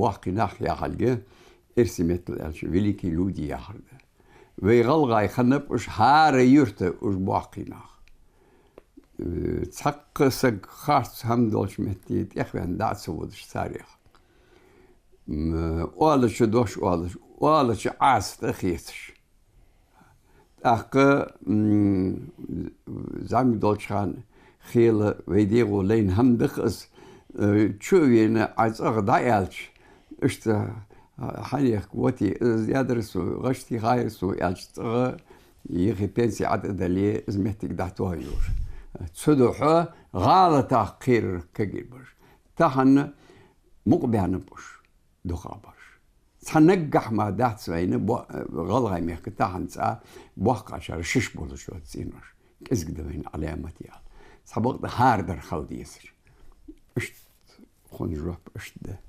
باقي ناخ يا حلقة إرسمت الألش وليكي لودي يا حلقة ويغلغاي خنب وش هار يرت وش باقي ناخ تحق سق خاص هم دوش مهتيت يخوان داعت سودش تاريخ والش دوش والش عاس تخيتش أخ زعم دوش خان خيل ويديغو لين هم دخس تشوين عايز أغدايالش اشت حاليك وتي يدرسوا غشتي غايسوا يالشتغ يخي بنسي عدد اللي زمهتك دعتوها يور تسدوحة غالطة خير كجيبش تهن مقبعن بوش دخابش تنجح ما دعت سوين غلغي ميخ تهن سا بوق عشر شش بولش وتسينوش كيس قدوين علامة يال سبقت هاردر خلدي يسر اشت خون جواب اشت ده